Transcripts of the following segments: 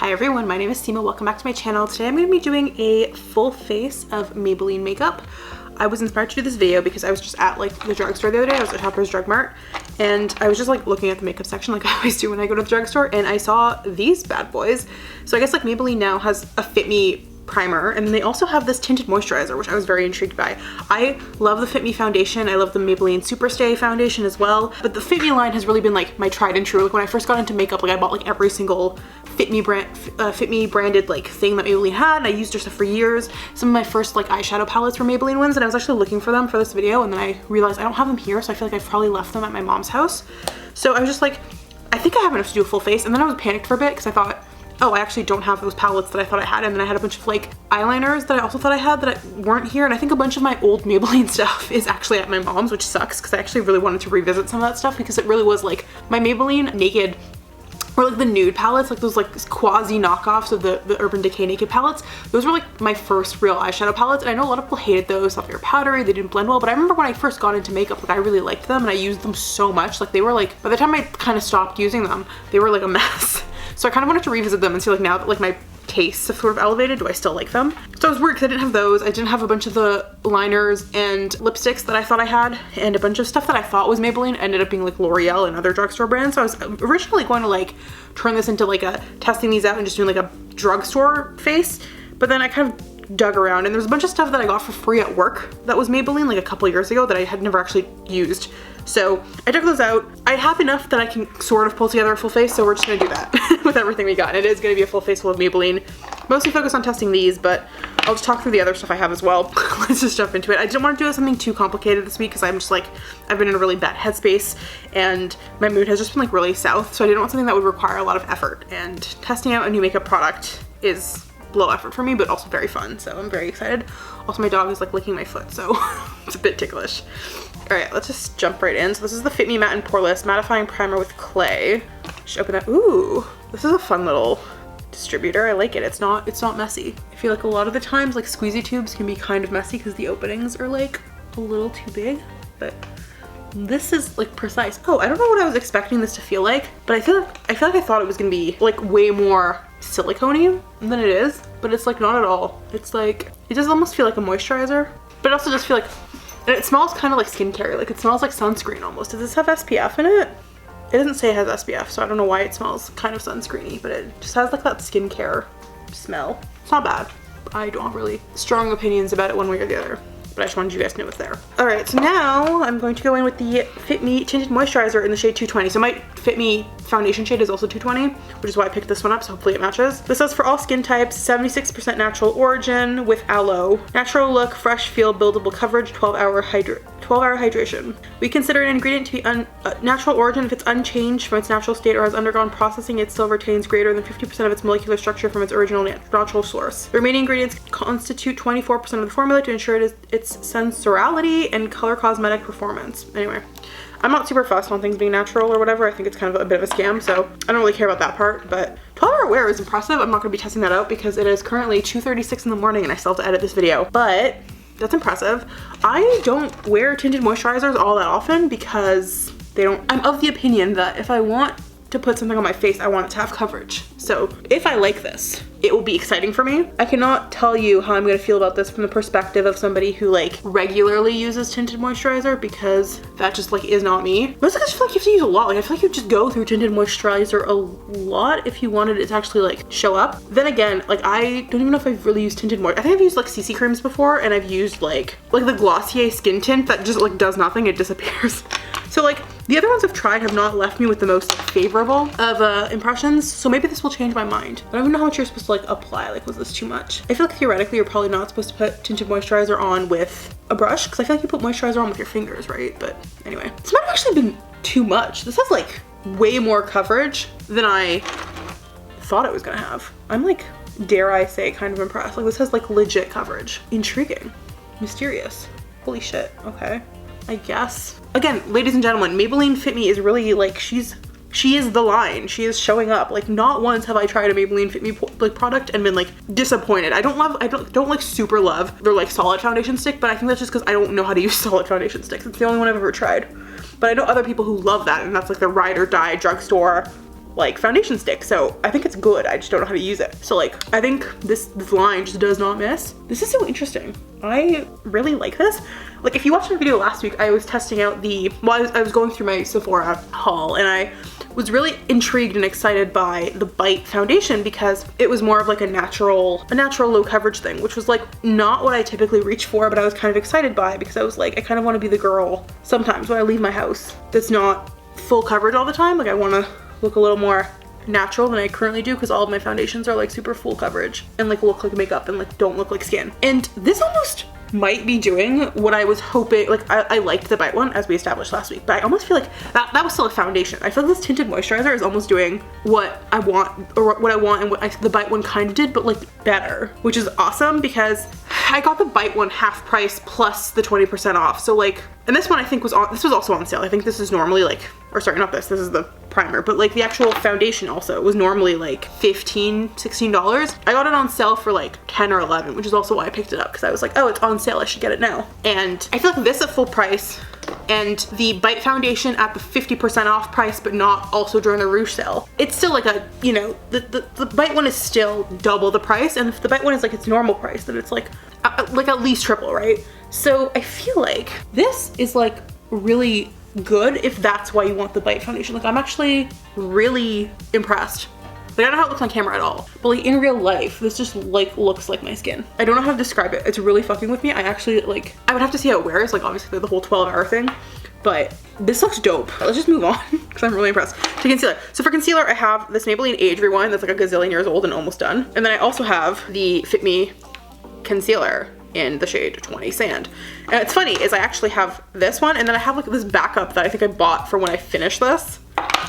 Hi everyone, my name is Seema. Welcome back to my channel. Today I'm going to be doing a full face of Maybelline makeup. I was inspired to do this video because I was just at like the drugstore the other day. I was at Shoppers Drug Mart and I was just like looking at the makeup section like I always do when I go to the drugstore, and I saw these bad boys. So I guess like Maybelline now has a Fit Me primer, and then they also have this tinted moisturizer, which I was very intrigued by. I love the Fit Me foundation. I love the Maybelline Superstay foundation as well, but the Fit Me line has really been like my tried and true. Like when I first got into makeup, like I bought like every single Fit Me branded like thing that Maybelline had, and I used their stuff for years. Some of my first like eyeshadow palettes were Maybelline ones, and I was actually looking for them for this video, and then I realized I don't have them here, so I feel like I've probably left them at my mom's house. So I was just like, I think I have enough to do a full face, and then I was panicked for a bit because I thought, oh, I actually don't have those palettes that I thought I had, and then I had a bunch of like eyeliners that I also thought I had that weren't here, and I think a bunch of my old Maybelline stuff is actually at my mom's, which sucks because I actually really wanted to revisit some of that stuff because it really was like my Maybelline Naked, or like the nude palettes, like those like quasi knockoffs of the Urban Decay Naked palettes. Those were like my first real eyeshadow palettes, and I know a lot of people hated those, thought they were powdery, they didn't blend well, but I remember when I first got into makeup, like I really liked them and I used them so much. Like they were like, by the time I kind of stopped using them, they were like a mess. So I kind of wanted to revisit them and see like now that like my tastes have sort of elevated, do I still like them? So I was weird because I didn't have those. I didn't have a bunch of the liners and lipsticks that I thought I had, and a bunch of stuff that I thought was Maybelline ended up being like L'Oreal and other drugstore brands. So I was originally going to like turn this into like a testing these out and just doing like a drugstore face, but then I kind of dug around and there's a bunch of stuff that I got for free at work that was Maybelline like a couple years ago that I had never actually used. So I took those out. I have enough that I can sort of pull together a full face, so we're just gonna do that with everything we got. And it is gonna be a full face full of Maybelline. Mostly focused on testing these, but I'll just talk through the other stuff I have as well. Let's just jump into it. I didn't want to do something too complicated this week because I'm just like, I've been in a really bad headspace and my mood has just been like really south, so I didn't want something that would require a lot of effort. And testing out a new makeup product is low effort for me, but also very fun, so I'm very excited. Also, my dog is like licking my foot, so it's a bit ticklish. All right, let's just jump right in. So this is the Fit Me Matte and Poreless Mattifying Primer with Clay. Just open that. Ooh, this is a fun little distributor. I like it. It's not messy. I feel like a lot of the times like squeezy tubes can be kind of messy because the openings are like a little too big, but this is like precise. Oh, I don't know what I was expecting this to feel like, but I feel like I thought it was gonna be like way more silicone-y than it is, but it's like not at all. It's like, it does almost feel like a moisturizer, but it also does feel like, and it smells kind of like skincare. Like it smells like sunscreen almost. Does this have SPF in it? It doesn't say it has SPF, so I don't know why it smells kind of sunscreeny, but it just has like that skincare smell. It's not bad. I don't have really strong opinions about it one way or the other, but I just wanted you guys to know it's there. All right, so now I'm going to go in with the Fit Me Tinted Moisturizer in the shade 220. So my Fit Me foundation shade is also 220, which is why I picked this one up, so hopefully it matches. This says for all skin types, 76% natural origin with aloe. Natural look, fresh feel, buildable coverage, 12-hour hydration. We consider an ingredient to be natural origin if it's unchanged from its natural state or has undergone processing. It still retains greater than 50% of its molecular structure from its original natural source. The remaining ingredients constitute 24% of the formula to ensure its sensuality and color cosmetic performance. Anyway, I'm not super fussed on things being natural or whatever. I think it's kind of a bit of a scam, so I don't really care about that part, but 12-hour wear is impressive. I'm not gonna be testing that out because it is currently 2:36 in the morning and I still have to edit this video, but that's impressive. I don't wear tinted moisturizers all that often because I'm of the opinion that if I want to put something on my face, I want it to have coverage. So if I like this, it will be exciting for me. I cannot tell you how I'm gonna feel about this from the perspective of somebody who like regularly uses tinted moisturizer, because that just like is not me. Mostly because I feel like you have to use a lot. Like I feel like you just go through tinted moisturizer a lot if you wanted it to actually like show up. Then again, like I don't even know if I've really used tinted moisturizer. I think I've used like CC creams before, and I've used like the Glossier skin tint that just like does nothing, it disappears. So like the other ones I've tried have not left me with the most favorable of impressions, so maybe this will change my mind. I don't even know how much you're supposed to like apply. Like, was this too much? I feel like theoretically you're probably not supposed to put tinted moisturizer on with a brush, because I feel like you put moisturizer on with your fingers, right? But anyway, this might have actually been too much. This has like way more coverage than I thought it was gonna have. I'm like, dare I say, kind of impressed. Like this has like legit coverage. Intriguing, mysterious. Holy shit, okay. I guess. Again, ladies and gentlemen, Maybelline Fit Me is really like, she is the line. She is showing up. Like not once have I tried a Maybelline Fit Me like product and been like disappointed. I don't like super love their like solid foundation stick, but I think that's just because I don't know how to use solid foundation sticks. It's the only one I've ever tried. But I know other people who love that, and that's like the ride or die drugstore like foundation stick. So I think it's good. I just don't know how to use it. So like, I think this line just does not miss. This is so interesting. I really like this. Like if you watched my video last week, I was testing out I was going through my Sephora haul, and I was really intrigued and excited by the Bite foundation because it was more of like a natural low coverage thing, which was like not what I typically reach for, but I was kind of excited by because I was like, I kind of want to be the girl sometimes when I leave my house that's not full coverage all the time. Like I want to look a little more natural than I currently do because all of my foundations are like super full coverage and like look like makeup and like don't look like skin. And this almost might be doing what I was hoping. Like I liked the Bite one as we established last week, but I almost feel like that was still a foundation. I feel like this Tinted Moisturizer is almost doing what I want, or what I want and what the Bite one kind of did, but like better, which is awesome because I got the Bite one half price plus the 20% off. So like, and this one I think this was also on sale. I think this is normally like, or sorry, not this is the primer, but like the actual foundation also was normally like $15, $16. I got it on sale for like 10 or 11, which is also why I picked it up, because I was like, oh, it's on sale, I should get it now. And I feel like this at full price and the Bite foundation at the 50% off price, but not also during the Rouge sale. It's still like a, you know, the Bite one is still double the price, and if the Bite one is like its normal price, then it's like at least triple, right? So I feel like this is like really good if that's why you want the Bite foundation. Like I'm actually really impressed. Like I don't know how it looks on camera at all, but like in real life, this just like looks like my skin. I don't know how to describe it. It's really fucking with me. I actually like, I would have to see how it wears, like obviously the whole 12-hour thing, but this looks dope. Let's just move on because I'm really impressed. To concealer. So for concealer, I have this Maybelline Age Rewind that's like a gazillion years old and almost done. And then I also have the Fit Me concealer in the shade 20 Sand. And it's funny is I actually have this one, and then I have like this backup that I think I bought for when I finish this,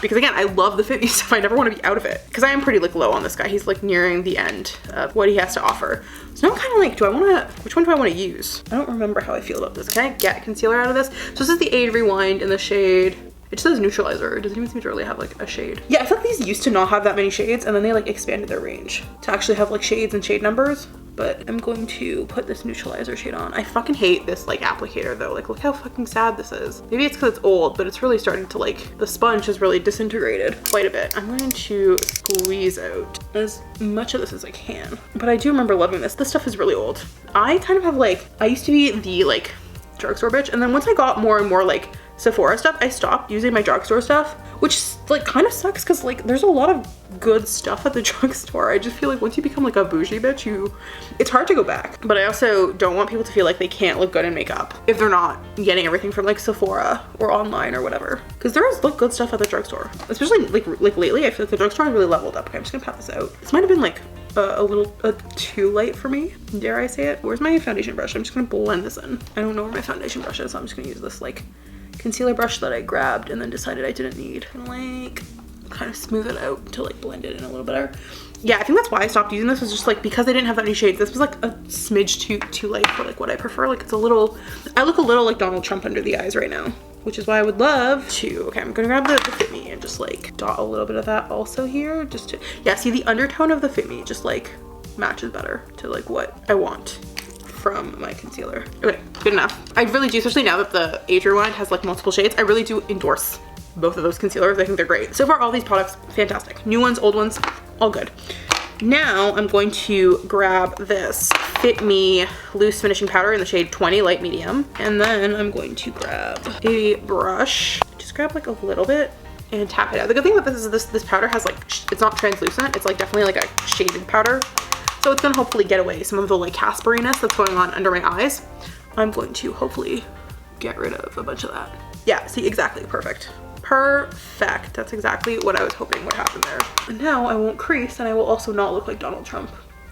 because again, I love the Fit Me stuff. I never want to be out of it because I am pretty like low on this guy. He's like nearing the end of what he has to offer. So now I'm kind of like, which one do I want to use? I don't remember how I feel about this. Can I get concealer out of this? So this is the Age Rewind in the shade, it says Neutralizer. It doesn't even seem to really have like a shade. Yeah, I feel like these used to not have that many shades, and then they like expanded their range to actually have like shades and shade numbers. But I'm going to put this Neutralizer shade on. I fucking hate this like applicator though. Like look how fucking sad this is. Maybe it's because it's old, but it's really starting to like, the sponge has really disintegrated quite a bit. I'm going to squeeze out as much of this as I can. But I do remember loving this. This stuff is really old. I kind of have like, I used to be the like drugstore bitch, and then once I got more and more like Sephora stuff, I stopped using my drugstore stuff, which like kind of sucks because like there's a lot of good stuff at the drugstore. I just feel like once you become like a bougie bitch, it's hard to go back. But I also don't want people to feel like they can't look good in makeup if they're not getting everything from like Sephora or online or whatever, because there is like good stuff at the drugstore, especially like lately. I feel like the drugstore has really leveled up. Okay, I'm just gonna pat this out. This might have been like a little too light for me, dare I say it. Where's my foundation brush? I'm just gonna blend this in. I don't know where my foundation brush is, so I'm just gonna use this like concealer brush that I grabbed and then decided I didn't need, and like kind of smooth it out to like blend it in a little better. Yeah, I think that's why I stopped using this, was just like because I didn't have that many shades. This was like a smidge too light for like what I prefer. Like it's a little, I look a little like Donald Trump under the eyes right now, which is why I would love to, okay, I'm gonna grab the Fit Me and just like dot a little bit of that also here, just to, yeah, see the undertone of the Fit Me just like matches better to like what I want from my concealer. Okay, good enough. I really do, especially now that the Age Rewind has like multiple shades, I really do endorse both of those concealers. I think they're great. So far, all these products, fantastic. New ones, old ones, all good. Now I'm going to grab this Fit Me Loose Finishing Powder in the shade 20 Light Medium. And then I'm going to grab a brush, just grab like a little bit and tap it out. The good thing about this is this powder has like, it's not translucent. It's like definitely like a shaded powder. So it's gonna hopefully get away some of the like Casperiness that's going on under my eyes. I'm going to hopefully get rid of a bunch of that. Yeah, see, exactly, perfect. Perfect, that's exactly what I was hoping would happen there. And now I won't crease, and I will also not look like Donald Trump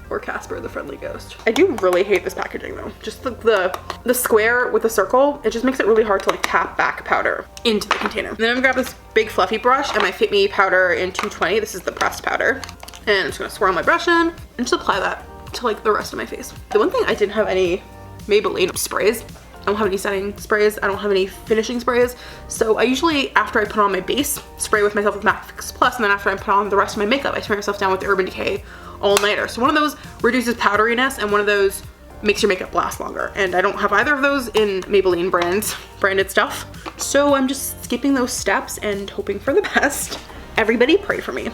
or Casper the Friendly Ghost. I do really hate this packaging though. Just the square with the circle, it just makes it really hard to like tap back powder into the container. And then I'm gonna grab this big fluffy brush and my Fit Me powder in 220. This is the pressed powder. And I'm just gonna swirl my brush in and just apply that to like the rest of my face. The one thing, I didn't have any Maybelline sprays. I don't have any setting sprays. I don't have any finishing sprays. So I usually, after I put on my base, spray with myself with Matte Fix Plus, and then after I put on the rest of my makeup, I spray myself down with the Urban Decay All Nighter. So one of those reduces powderiness and one of those makes your makeup last longer. And I don't have either of those in Maybelline branded stuff. So I'm just skipping those steps and hoping for the best. Everybody pray for me.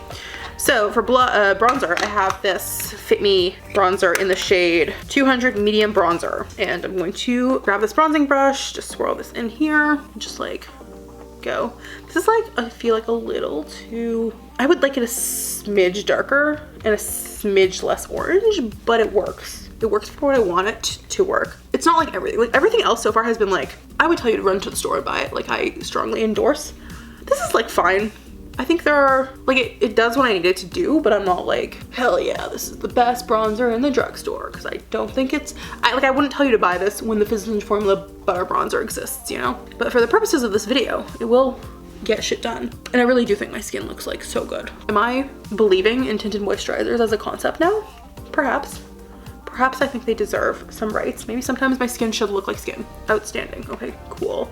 So for bronzer, I have this Fit Me bronzer in the shade 200 medium bronzer. And I'm going to grab this bronzing brush, just swirl this in here, and just like go. This is like, I feel like a little too, I would like it a smidge darker and a smidge less orange, but it works. It works for what I want it to work. It's not like everything else so far has been like, I would tell you to run to the store and buy it. Like, I strongly endorse. This is like fine. I think there are, like, it does what I need it to do, but I'm not like, hell yeah, this is the best bronzer in the drugstore, because I don't think it's, I wouldn't tell you to buy this when the Physicians Formula Butter Bronzer exists, you know? But for the purposes of this video, it will get shit done. And I really do think my skin looks like so good. Am I believing in tinted moisturizers as a concept now? Perhaps. Perhaps I think they deserve some rights. Maybe sometimes my skin should look like skin. Outstanding. Okay, cool.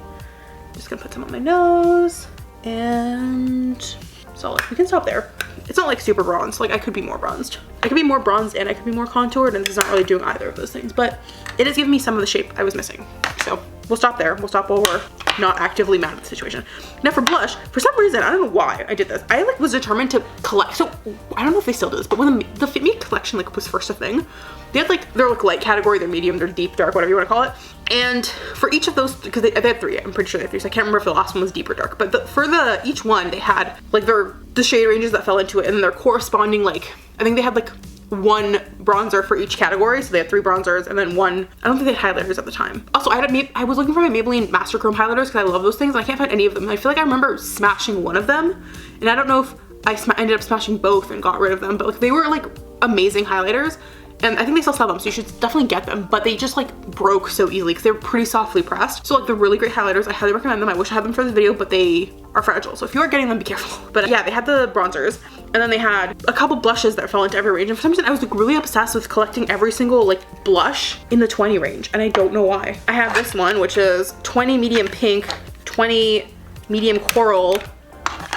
Just gonna put some on my nose. And solid. We can stop there. It's not like super bronzed. Like, I could be more bronzed. I could be more bronzed and I could be more contoured, and this is not really doing either of those things, but it is giving me some of the shape I was missing. So we'll stop there. We'll stop while we're not actively mad at the situation. Now for blush, for some reason, I don't know why I did this. I like was determined to collect. So I don't know if they still do this, but when the Fit Me collection like was first a thing, they had like their like light category, their medium, their deep, dark, whatever you want to call it. And for each of those, because they had 3, I'm pretty sure they had 3, so I can't remember if the last one was deep or dark, but for each one they had like the shade ranges that fell into it, and their corresponding, like, I think they had like 1 bronzer for each category, so they had 3 bronzers and then 1, I don't think they had highlighters at the time. Also, I was looking for my Maybelline Master Chrome highlighters because I love those things, and I can't find any of them. I feel like I remember smashing one of them, and I don't know if I ended up smashing both and got rid of them, but like they were like amazing highlighters. And I think they still sell them, so you should definitely get them, but they just like broke so easily because they're pretty softly pressed. So like they're really great highlighters. I highly recommend them. I wish I had them for this video, but they are fragile. So if you are getting them, be careful. But yeah, they had the bronzers, and then they had a couple blushes that fell into every range. And for some reason, I was like really obsessed with collecting every single like blush in the 20 range, and I don't know why. I have this one, which is 20 medium pink, 20 medium coral,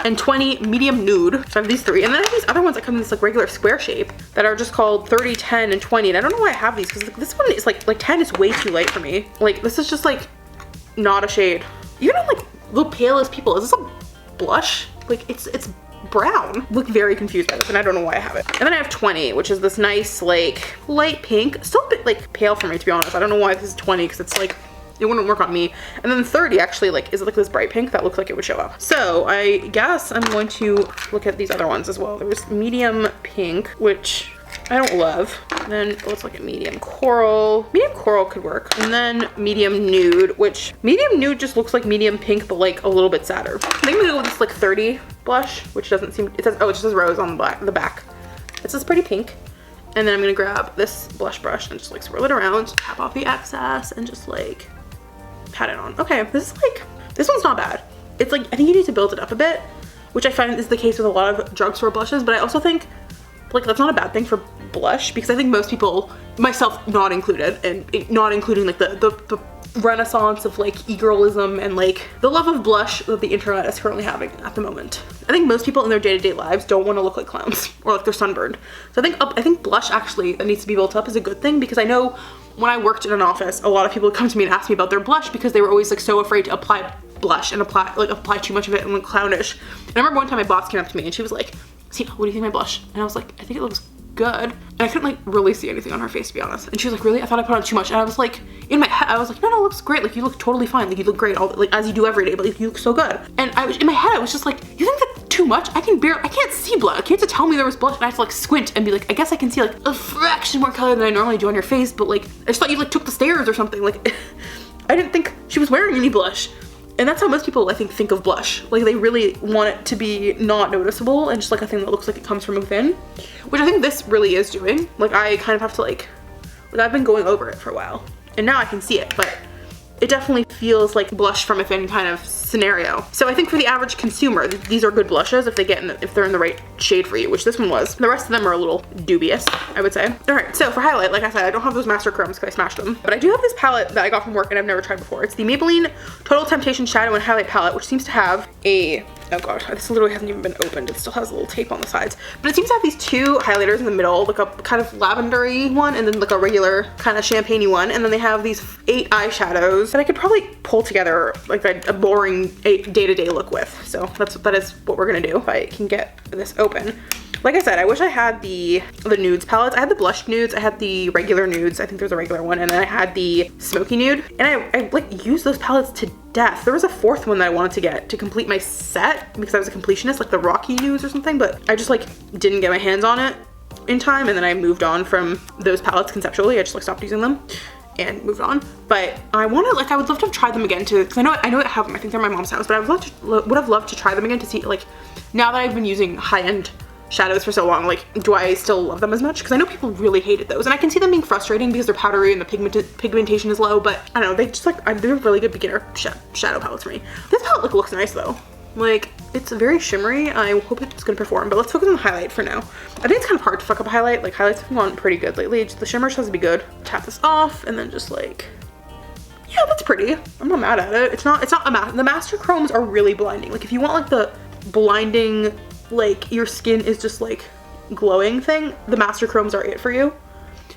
and 20 medium nude. So I have these 3, and then I have these other ones that come in this like regular square shape that are just called 30, 10, and 20. And I don't know why I have these, because like, this one is like 10 is way too light for me. Like, this is just like not a shade. Even on like the palest people, is this a blush? Like, it's brown. I look very confused by this, and I don't know why I have it. And then I have 20, which is this nice like light pink, still a bit like pale for me, to be honest. I don't know why this is 20, because it's like, it wouldn't work on me. And then 30 actually like is like this bright pink that looks like it would show up. So I guess I'm going to look at these other ones as well. There's medium pink, which I don't love. And then let's look at medium coral. Medium coral could work. And then medium nude, which medium nude just looks like medium pink, but like a little bit sadder. I think I'm gonna go with this like 30 blush, which doesn't seem, it says, oh, it just says rose on the back. It says pretty pink. And then I'm gonna grab this blush brush and just like swirl it around, tap off the excess, and just like pat it on. Okay, this one's not bad. It's like, I think you need to build it up a bit, which I find is the case with a lot of drugstore blushes, but I also think like that's not a bad thing for blush, because I think most people, myself not included, and not including like the renaissance of like e-girlism and like the love of blush that the internet is currently having at the moment. I think most people in their day-to-day lives don't want to look like clowns or like they're sunburned. So I think blush actually that needs to be built up is a good thing, because I know when I worked in an office, a lot of people would come to me and ask me about their blush because they were always like so afraid to apply blush and apply too much of it and look clownish. And I remember one time my boss came up to me and she was like, "Sina, what do you think of my blush?" And I was like, "I think it looks good." And I couldn't like really see anything on her face, to be honest. And she was like, "Really? I thought I put on too much." And I was like, in my head, I was like, no, it looks great. Like, you look totally fine. Like, you look great, like as you do every day, but like, you look so good. And in my head, I was just like, you think that's too much? I can't see blush. You have to tell me there was blush, and I have to like squint and be like, I guess I can see like a fraction more color than I normally do on your face, but like, I just thought you like took the stairs or something. Like, I didn't think she was wearing any blush. And that's how most people, I think of blush. Like, they really want it to be not noticeable and just like a thing that looks like it comes from within, which I think this really is doing. Like, I kind of have to like I've been going over it for a while and now I can see it, but it definitely feels like blush from within kind of scenario. So I think for the average consumer, these are good blushes if they're in the right shade for you, which this one was. The rest of them are a little dubious, I would say. All right, so for highlight, like I said, I don't have those Master Chromes because I smashed them, but I do have this palette that I got from work and I've never tried before. It's the Maybelline Total Temptation Shadow and Highlight Palette, which seems to have a, oh god, this literally hasn't even been opened. It still has a little tape on the sides, but it seems to have these 2 highlighters in the middle, like a kind of lavendery one and then like a regular kind of champagne-y one, and then they have these 8 eyeshadows that I could probably pull together like a boring ruin a day-to-day look with. So that is what we're gonna do if I can get this open. Like I said, I wish I had the nudes palettes. I had the blush nudes, I had the regular nudes, I think there's a regular one, and then I had the smoky nude. And I like used those palettes to death. There was a fourth one that I wanted to get to complete my set because I was a completionist, like the Rocky nudes or something, but I just like didn't get my hands on it in time, and then I moved on from those palettes conceptually. I just like stopped using them and moved on. But I want to, like, I would love to try them again too, because I know I have them. I think they're in my mom's house, but I would have loved to try them again to see, like, now that I've been using high-end shadows for so long, like, do I still love them as much? Because I know people really hated those, and I can see them being frustrating because they're powdery and the pigmentation is low, but I don't know, they just like, they're really good beginner shadow palettes for me. This palette like looks nice though. Like, it's very shimmery. I hope it's gonna perform, but let's focus on the highlight for now. I think it's kind of hard to fuck up a highlight. Like, highlights have gone pretty good lately. Just the shimmer has to be good. Tap this off and then just like, yeah, that's pretty. I'm not mad at it. It's not the master chromes are really blinding. Like, if you want like the blinding, like your skin is just like glowing thing, the master chromes are it for you.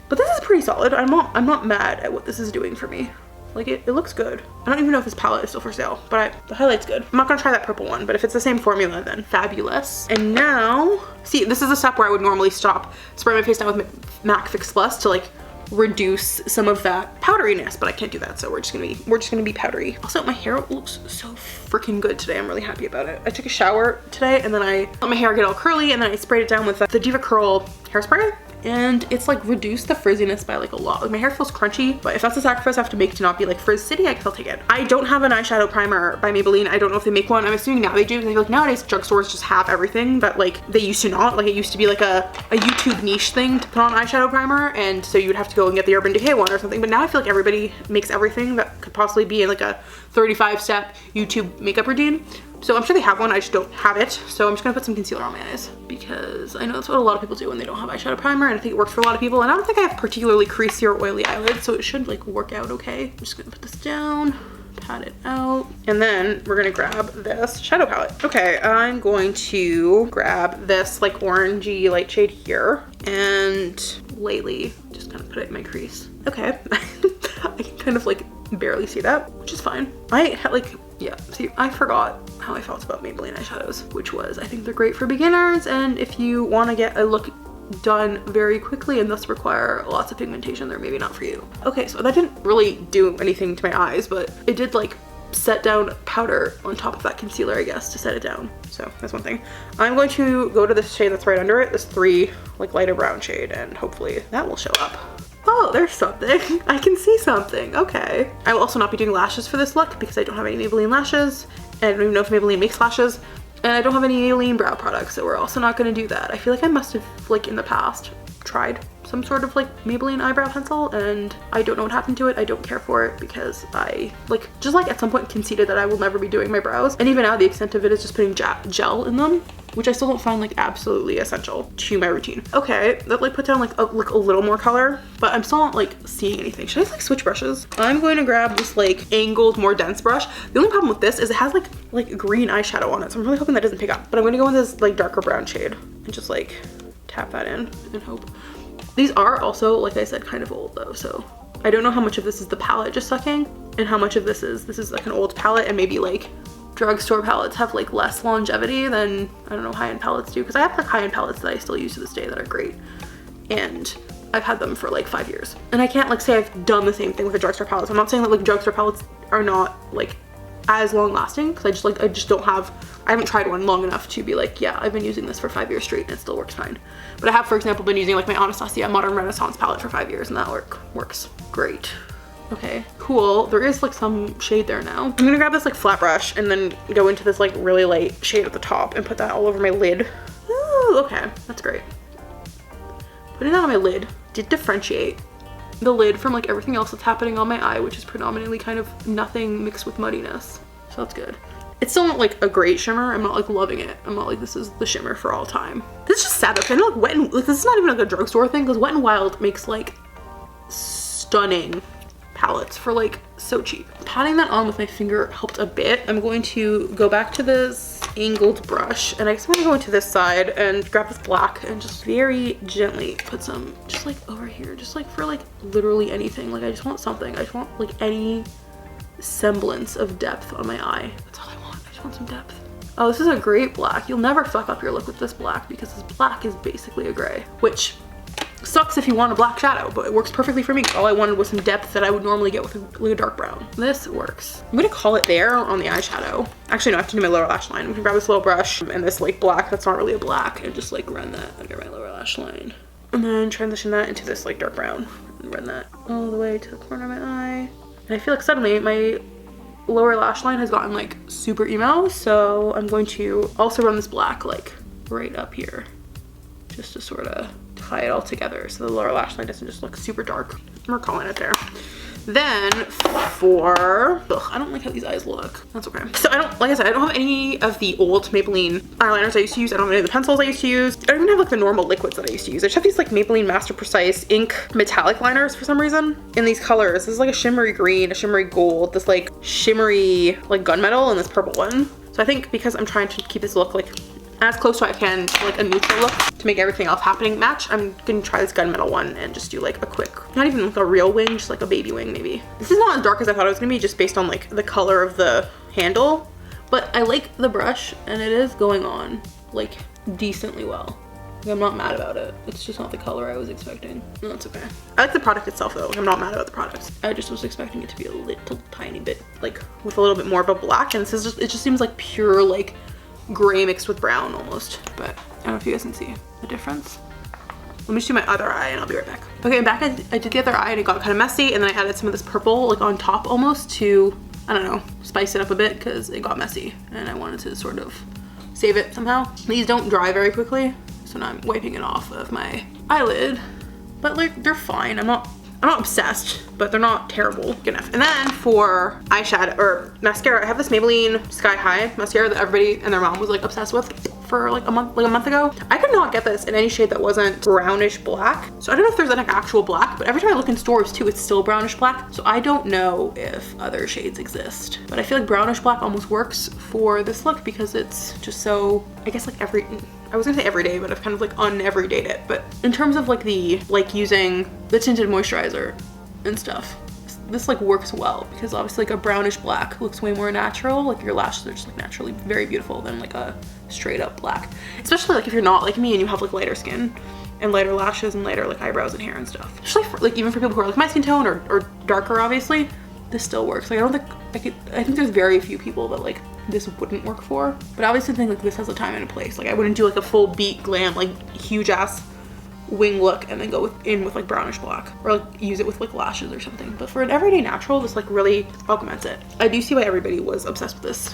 But this is pretty solid. I'm not mad at what this is doing for me. Like, it looks good. I don't even know if this palette is still for sale, but the highlight's good. I'm not gonna try that purple one, but if it's the same formula, then fabulous. And now, see, this is a step where I would normally stop, spray my face down with MAC Fix Plus to like reduce some of that powderiness, but I can't do that, so we're just gonna be powdery. Also, my hair looks so freaking good today. I'm really happy about it. I took a shower today, and then I let my hair get all curly, and then I sprayed it down with the Diva Curl hairspray, and it's like reduced the frizziness by like a lot. Like, my hair feels crunchy, but if that's a sacrifice I have to make to not be like Frizz City, I guess I'll take it. I don't have an eyeshadow primer by Maybelline. I don't know if they make one. I'm assuming now they do, because I feel like nowadays drugstores just have everything, but like they used to not. Like, it used to be like a YouTube niche thing to put on eyeshadow primer, and so you would have to go and get the Urban Decay one or something. But now I feel like everybody makes everything that could possibly be in like a 35-step YouTube makeup routine. So I'm sure they have one, I just don't have it. So I'm just gonna put some concealer on my eyes, because I know that's what a lot of people do when they don't have eyeshadow primer, and I think it works for a lot of people. And I don't think I have particularly creasy or oily eyelids, so it should like work out okay. I'm just gonna put this down, pat it out, and then we're gonna grab this shadow palette. Okay, I'm going to grab this like orangey light shade here, and lightly just kind of put it in my crease. Okay, I can kind of like barely see that, which is fine. I had like, yeah, see, I forgot how I felt about Maybelline eyeshadows, which was, I think they're great for beginners, and if you want to get a look done very quickly and thus require lots of pigmentation, they're maybe not for you. Okay, so that didn't really do anything to my eyes, but it did like set down powder on top of that concealer, I guess, to set it down. So that's one thing. I'm going to go to this shade that's right under it, this 3 like lighter brown shade, and hopefully that will show up. Oh, there's something. I can see something. Okay. I will also not be doing lashes for this look because I don't have any Maybelline lashes, and I don't even know if Maybelline makes lashes, and I don't have any Maybelline brow products, so we're also not going to do that. I feel like I must have, like, in the past tried some sort of like Maybelline eyebrow pencil, and I don't know what happened to it. I don't care for it because I like just like at some point conceded that I will never be doing my brows, and even now the extent of it is just putting gel in them, which I still don't find like absolutely essential to my routine. Okay, that like put down like a little more color, but I'm still not like seeing anything. Should I like switch brushes? I'm going to grab this like angled, more dense brush. The only problem with this is it has like green eyeshadow on it, so I'm really hoping that doesn't pick up. But I'm going to go in this like darker brown shade and just like tap that in and hope. These are also, like I said, kind of old though, so I don't know how much of this is the palette just sucking and how much of this is like an old palette, and maybe like drugstore palettes have like less longevity than, I don't know, high-end palettes do, because I have like high-end palettes that I still use to this day that are great, and I've had them for like 5 years. And I can't like say I've done the same thing with the drugstore palettes. I'm not saying that like drugstore palettes are not like as long lasting, because I just don't have, I haven't tried one long enough to be like, yeah, I've been using this for 5 years straight and it still works fine. But I have, for example, been using like my Anastasia Modern Renaissance palette for 5 years, and that works great. Okay, cool. There is like some shade there now. I'm gonna grab this like flat brush and then go into this like really light shade at the top and put that all over my lid. Ooh, okay, that's great. Putting that on my lid did differentiate the lid from like everything else that's happening on my eye, which is predominantly kind of nothing mixed with muddiness. So that's good. It's still not like a great shimmer. I'm not like loving it. I'm not like, this is the shimmer for all time. This is just sad though. I know like Wet n, like this is not even like a drugstore thing, because Wet n Wild makes like stunning palettes for like so cheap. Patting that on with my finger helped a bit. I'm going to go back to this angled brush, and I guess I'm gonna go into this side and grab this black and just very gently put some just like over here, just like for like literally anything. Like I just want something. I just want like any semblance of depth on my eye. That's all I want. I just want some depth. Oh, this is a great black. You'll never fuck up your look with this black because this black is basically a gray, which sucks if you want a black shadow, but it works perfectly for me. All I wanted was some depth that I would normally get with a dark brown. This works. I'm gonna call it there on the eyeshadow. Actually, no, I have to do my lower lash line. We can grab this little brush and this like black that's not really a black and just like run that under my lower lash line. And then transition that into this like dark brown and run that all the way to the corner of my eye. And I feel like suddenly my lower lash line has gotten like super emo, so I'm going to also run this black like right up here just to sort of tie it all together so the lower lash line doesn't just look super dark. We're calling it there. Then for, I don't like how these eyes look. That's okay. So I don't, like I said, I don't have any of the old Maybelline eyeliners I used to use. I don't have any of the pencils I used to use. I don't even have like the normal liquids that I used to use. I just have these like Maybelline Master Precise ink metallic liners for some reason in these colors. This is like a shimmery green, a shimmery gold, this like shimmery like gunmetal, and this purple one. So I think because I'm trying to keep this look like as close to I can to like a neutral look to make everything else happening match, I'm gonna try this gunmetal one and just do like a quick, not even like a real wing, just like a baby wing maybe. This is not as dark as I thought it was gonna be just based on like the color of the handle, but I like the brush and it is going on like decently well. Like, I'm not mad about it. It's just not the color I was expecting. No, that's okay. I like the product itself though. Like, I'm not mad about the product. I just was expecting it to be a little tiny bit like with a little bit more of a black, and this is just, it just seems like pure like gray mixed with brown almost, but I don't know if you guys can see the difference. Let me just do my other eye and I'll be right back. Okay, I'm back. I did the other eye and it got kind of messy, and then I added some of this purple like on top almost to, I don't know, spice it up a bit because it got messy and I wanted to sort of save it somehow. These don't dry very quickly, so now I'm wiping it off of my eyelid, but like they're fine. I'm not obsessed, but they're not terrible. Good enough. And then for eyeshadow or mascara, I have this Maybelline Sky High mascara that everybody and their mom was like obsessed with for like a month ago. I could not get this in any shade that wasn't brownish black. So I don't know if there's like actual black, but every time I look in stores too, it's still brownish black. So I don't know if other shades exist, but I feel like brownish black almost works for this look because it's just so, I guess like I was gonna say everyday, but I've kind of like un-everydayed it. But in terms of like using the Tinted Moisturizer and stuff, this like works well because obviously like a brownish black looks way more natural. Like your lashes are just like naturally very beautiful than like a straight up black. Especially like if you're not like me and you have like lighter skin and lighter lashes and lighter like eyebrows and hair and stuff. Especially for, like even for people who are like my skin tone or darker, obviously, this still works. Like I think there's very few people that like this wouldn't work for, but I obviously think like this has a time and a place. Like I wouldn't do like a full beat glam like huge ass wing look and then go in with like brownish black, or like use it with like lashes or something. But for an everyday natural, this like really augments it. I do see why everybody was obsessed with this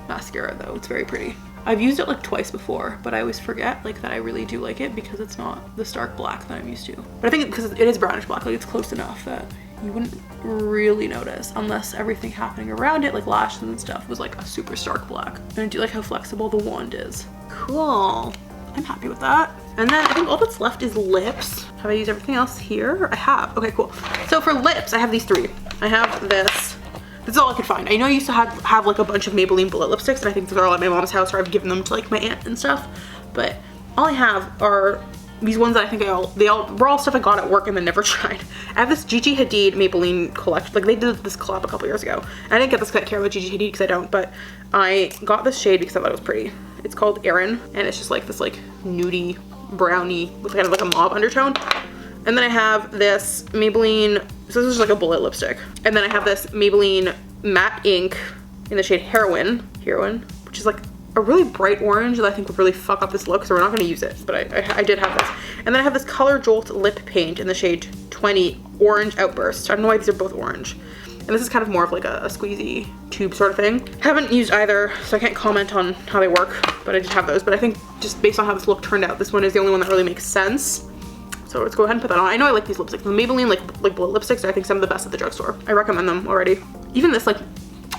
mascara though. It's very pretty. I've used it like twice before, but I always forget like that I really do like it because it's not the stark black that I'm used to. But I think because it is brownish black, like it's close enough that you wouldn't really notice unless everything happening around it, like lashes and stuff, was like a super stark black. And I do like how flexible the wand is. Cool. I'm happy with that. And then I think all that's left is lips. Have I used everything else here? I have. Okay, cool. So for lips, I have these three. I have this. This is all I could find. I know I used to have like a bunch of Maybelline bullet lipsticks, and I think they're all at my mom's house, or I've given them to like my aunt and stuff. But all I have are these ones that I think were all stuff I got at work and then never tried. I have this Gigi Hadid Maybelline collection. Like they did this collab a couple years ago. I didn't get this care with Gigi Hadid because I don't, but I got this shade because I thought it was pretty. It's called Erin, and it's just like this like nudie brownie with kind of like a mauve undertone. And then I have this Maybelline, so this is like a bullet lipstick. And then I have this Maybelline Matte Ink in the shade Heroin, which is like a really bright orange that I think would really fuck up this look, so we're not gonna use it, but I did have this. And then I have this Color Jolt lip paint in the shade 20 Orange Outburst. I don't know why these are both orange. And this is kind of more of like a squeezy tube sort of thing. Haven't used either, so I can't comment on how they work, but I did have those. But I think just based on how this look turned out, this one is the only one that really makes sense. So let's go ahead and put that on. I know I like these lipsticks. The Maybelline like bullet lipsticks are I think some of the best at the drugstore. I recommend them already. Even this like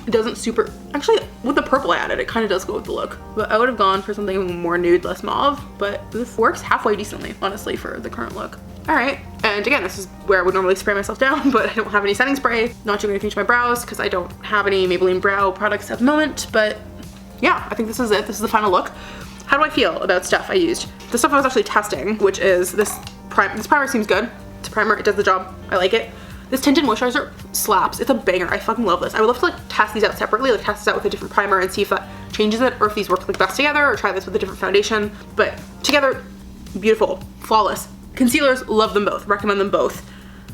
doesn't super, actually with the purple I added, it kind of does go with the look. But I would have gone for something more nude, less mauve, but this works halfway decently, honestly, for the current look. All right, and again, this is where I would normally spray myself down, but I don't have any setting spray. Not doing anything to my brows because I don't have any Maybelline brow products at the moment, but yeah, I think this is it. This is the final look. How do I feel about stuff I used? The stuff I was actually testing, which is this primer. This primer seems good. It's a primer, it does the job. I like it. This Tinted Moisturizer slaps. It's a banger. I fucking love this. I would love to like test these out separately, like test this out with a different primer and see if that changes it or if these work like best together, or try this with a different foundation. But together, beautiful, flawless. Concealers, love them both, recommend them both.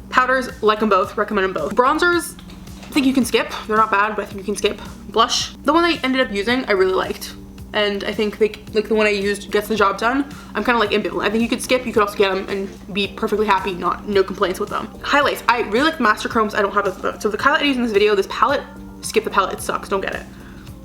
Powders, like them both, recommend them both. Bronzers, I think you can skip. They're not bad, but I think you can skip. Blush, the one I ended up using, I really liked. And I think like the one I used gets the job done. I'm kind of like ambivalent. I think you could skip, you could also get them and be perfectly happy, no complaints with them. Highlights, I really like the Master Chromes. I don't have those. So the highlight I use in this video, this palette, skip the palette, it sucks, don't get it.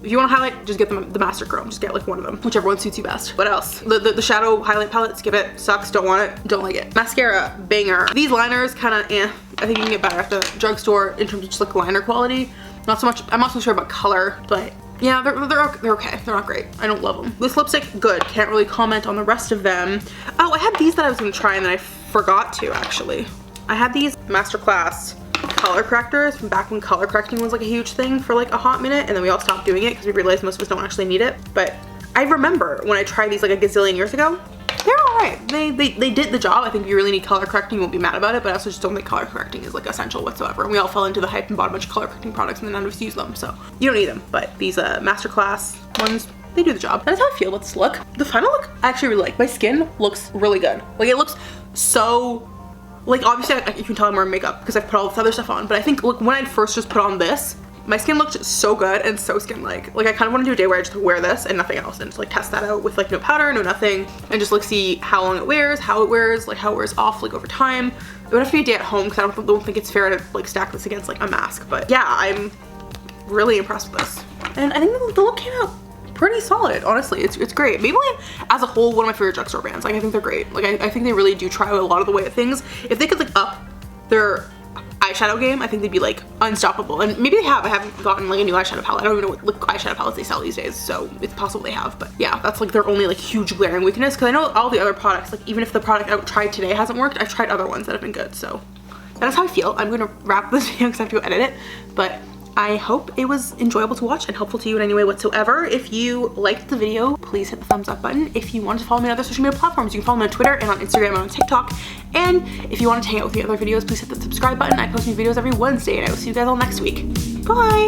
If you want to highlight, just get the Master Chrome. Just get like one of them, whichever one suits you best. What else? The shadow highlight palette, skip it, sucks, don't want it, don't like it. Mascara, banger. These liners kind of I think you can get better at the drugstore in terms of just like liner quality. Not so much, I'm not so sure about color, but yeah, they're okay. They're not great. I don't love them. This lipstick, good. Can't really comment on the rest of them. Oh, I had these that I was gonna try and then I forgot to actually. I had these Masterclass color correctors from back when color correcting was like a huge thing for like a hot minute, and then we all stopped doing it because we realized most of us don't actually need it. But I remember when I tried these like a gazillion years ago, they're alright. They did the job. I think if you really need color correcting, you won't be mad about it, but I also just don't think color correcting is like essential whatsoever. And we all fell into the hype and bought a bunch of color correcting products and then none of us use them, so you don't need them. But these Masterclass ones, they do the job. That's how I feel about this look. The final look, I actually really like. My skin looks really good. Like it looks so, like obviously you can tell I'm wearing makeup because I've put all this other stuff on, but I think look, when I first just put on this, my skin looked so good and so skin-like. Like I kind of want to do a day where I just wear this and nothing else and just like test that out with like no powder, no nothing, and just like see how long it wears, how it wears, like how it wears off like over time. It would have to be a day at home because I don't think it's fair to like stack this against like a mask. But yeah, I'm really impressed with this. And I think the look came out pretty solid, honestly. It's great. Maybelline as a whole, one of my favorite drugstore brands. Like I think they're great. Like I think they really do try a lot of the way at things. If they could like up their eyeshadow game, I think they'd be like unstoppable. And maybe they have. I haven't gotten like a new eyeshadow palette. I don't even know what eyeshadow palettes they sell these days, so it's possible they have. But yeah, that's like their only like huge glaring weakness, because I know all the other products, like even if the product I tried today hasn't worked, I've tried other ones that have been good. So that's how I feel. I'm gonna wrap this video because I have to go edit it, but I hope it was enjoyable to watch and helpful to you in any way whatsoever. If you liked the video, please hit the thumbs up button. If you want to follow me on other social media platforms, you can follow me on Twitter and on Instagram and on TikTok. And if you want to hang out with the other videos, please hit the subscribe button. I post new videos every Wednesday, and I will see you guys all next week. Bye!